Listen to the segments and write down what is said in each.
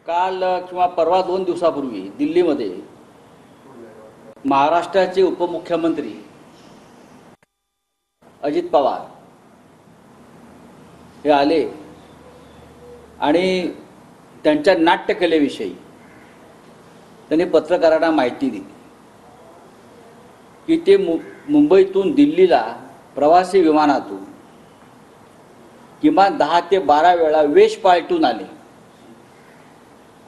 काल किंवा परवा 2 दिवसापूर्वी दिल्लीमध्ये महाराष्ट्राचे उपमुख्यमंत्री अजित पवार हे आले आणि त्यांच्या नाट्यकलेविषयी त्यांनी पत्रकारांना माहिती दिली की ते मुंबईतून दिल्लीला प्रवासी विमानातून किमान 10 ते 12 वेळा वेश पालटून आले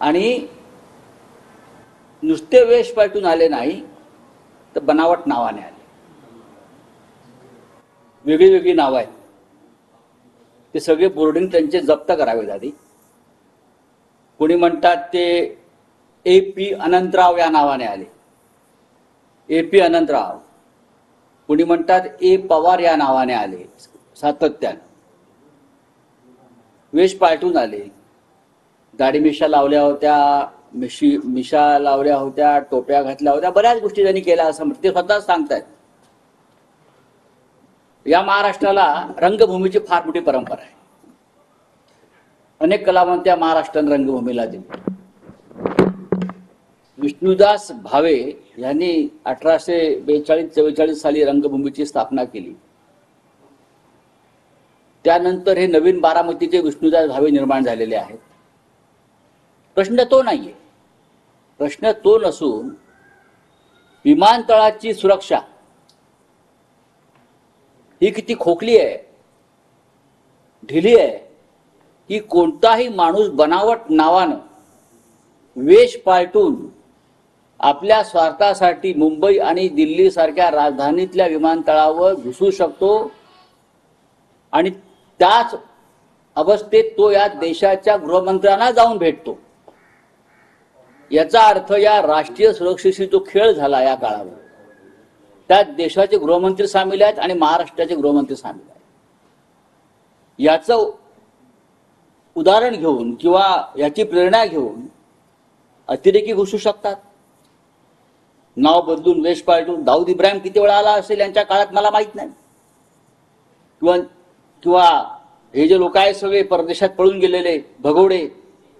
आणि नुसते वेश पालटून आले नाही तर बनावट नावाने आले. वेगळी वेगळी नावं आहेत. ते सगळे बोर्डिंग त्यांचे जप्त करावे आधी. कोणी म्हणतात ते AP अनंतराव या नावाने आले, AP अनंतराव. कोणी म्हणतात A पवार या नावाने आले. सातत्याने वेश पालटून आले. दाढी मिशा लावल्या होत्या, मिशा लावल्या होत्या, टोप्या घातल्या होत्या, बऱ्याच गोष्टी त्यांनी केल्या असं ते स्वतः सांगतात. या महाराष्ट्राला रंगभूमीची फार मोठी परंपरा आहे. अनेक कलावंत या महाराष्ट्राने रंगभूमीला दिले. विष्णुदास भावे यांनी 1842-44 साली रंगभूमीची स्थापना केली. त्यानंतर हे नवीन बारामतीचे विष्णुदास भावे निर्माण झालेले आहेत. प्रश्न तो नाहीये. प्रश्न तो नसून विमानतळाची सुरक्षा ही किती खोकली आहे, ढिली आहे की कोणताही माणूस बनावट नावानं वेश पालटून आपल्या स्वार्थासाठी मुंबई आणि दिल्ली सारख्या राजधानीतल्या विमानतळावर घुसू शकतो आणि त्याच अवस्थेत तो या देशाच्या गृहमंत्र्यांना जाऊन भेटतो. याचा अर्थ या राष्ट्रीय सुरक्षेशी जो खेळ झाला या काळावर त्यात देशाचे गृहमंत्री सामील आहेत आणि महाराष्ट्राचे गृहमंत्री सामील आहेत. याचं उदाहरण घेऊन किंवा याची प्रेरणा घेऊन अतिरेकी घुसू शकतात. नाव बदलून वेश पालटून. दाऊद इब्राहिम किती वेळा आला असेल यांच्या काळात मला माहित नाही. किंवा हे जे लोक आहेत सगळे परदेशात पळून गेलेले भगोडे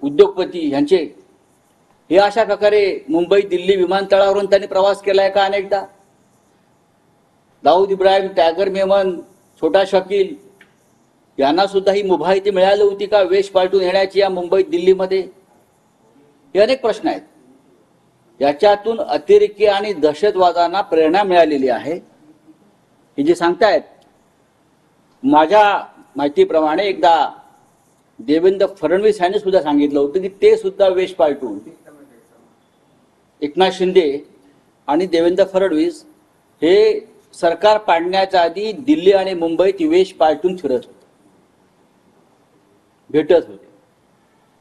उद्योगपती यांचे हे अशा प्रकारे मुंबई दिल्ली विमानतळावरून त्यांनी प्रवास केलाय का अनेकदा. दाऊद इब्राहिम, टॅगर मेमन, छोटा शकील यांना सुद्धा ही मुभा इथे मिळाली होती का वेश पालटून येण्याची या मुंबई दिल्लीमध्ये. हे अनेक प्रश्न आहेत. याच्यातून अतिरेकी आणि दहशतवादांना प्रेरणा मिळालेली आहे. हे जे सांगतायत माझ्या माहितीप्रमाणे एकदा देवेंद्र फडणवीस यांनी सुद्धा सांगितलं होतं की ते सुद्धा वेश पालटून एकनाथ शिंदे आणि देवेंद्र फडणवीस हे सरकार पाडण्याच्या आधी दिल्ली आणि मुंबईत वेश पालटून फिरत होते, भेटत होते.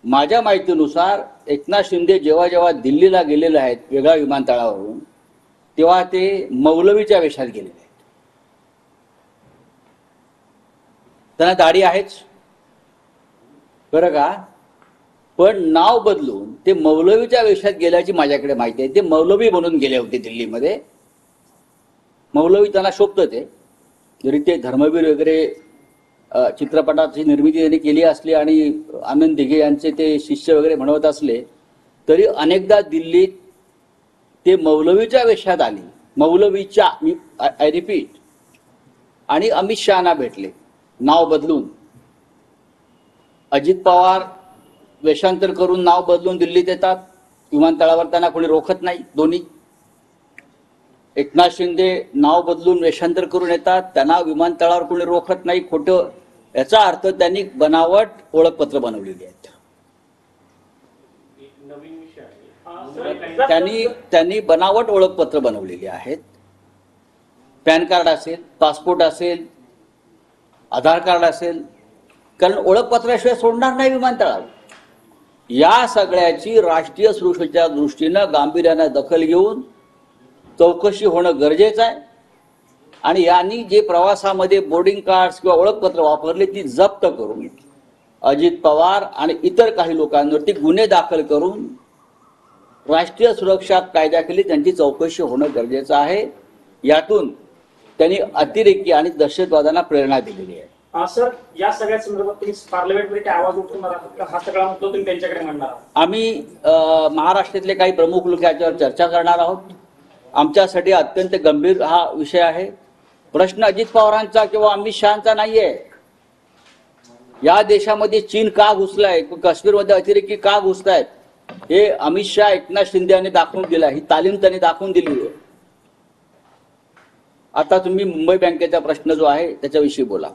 माझ्या माहितीनुसार एकनाथ शिंदे जेव्हा जेव्हा दिल्लीला गेलेले आहेत वेगळ्या विमानतळावरून तेव्हा ते मौलवीच्या वेशात गेलेले आहेत. त्यांना दाढी आहेच बरं का, पण नाव बदलून ते मौलवीच्या वेशात गेल्याची माझ्याकडे माहिती आहे. ते मौलवी बनून गेले होते दिल्लीमध्ये. मौलवी त्यांना शोभतं ते, जरी ते धर्मवीर वगैरे चित्रपटाची निर्मिती त्यांनी केली असली आणि आनंद दिघे यांचे ते शिष्य वगैरे म्हणवत असले तरी अनेकदा दिल्लीत ते मौलवीच्या वेशात आले. मौलवीच्या, आय रिपीट, आणि अमित शहाना भेटले नाव बदलून. अजित पवार वेषांतर करून नाव बदलून दिल्लीत येतात. विमानतळावर त्यांना कोणी रोखत नाही. दोन्ही. एकनाथ शिंदे नाव बदलून वेषांतर करून येतात, त्यांना विमानतळावर कोणी रोखत नाही. खोटं. याचा अर्थ त्यांनी बनावट ओळखपत्र बनवलेली आहेत. त्यांनी बनावट ओळखपत्र बनवलेली आहेत. पॅन कार्ड असेल, पासपोर्ट असेल, आधार कार्ड असेल, कारण ओळखपत्राशिवाय सोडणार नाही विमानतळावर. या सगळ्याची राष्ट्रीय सुरक्षेच्या दृष्टीनं गांभीर्याने दखल घेऊन चौकशी होणं गरजेचं आहे. आणि यांनी जे प्रवासामध्ये बोर्डिंग कार्ड्स किंवा ओळखपत्र वापरले ती जप्त करून अजित पवार आणि इतर काही लोकांवरती गुन्हे दाखल करून राष्ट्रीय सुरक्षा कायद्याखाली त्यांची चौकशी होणं गरजेचं आहे. यातून त्यांनी अतिरेकी आणि दहशतवादांना प्रेरणा दिलेली आहे. सर, या सगळ्या संदर्भात तुम्ही पार्लमेंटमध्ये काय आवाज उठवणार आहात का? हा सगळा मुद्दा तुम्ही त्यांच्याकडे मांडणार आहात? आम्ही महाराष्ट्रातले काही प्रमुख लोक याच्यावर चर्चा करणार आहोत. आमच्यासाठी अत्यंत गंभीर हा विषय आहे. प्रश्न अजित पवारांचा किंवा अमित शहाचा नाहीये. या देशामध्ये चीन का घुसलाय, काश्मीरमध्ये अतिरेकी का घुसतायत, हे अमित शहा एकनाथ शिंदे यांनी दाखवून दिलं. ही तालीम त्यांनी दाखवून दिली आहे. आता तुम्ही मुंबई बँकेचा प्रश्न जो आहे त्याच्याविषयी बोला.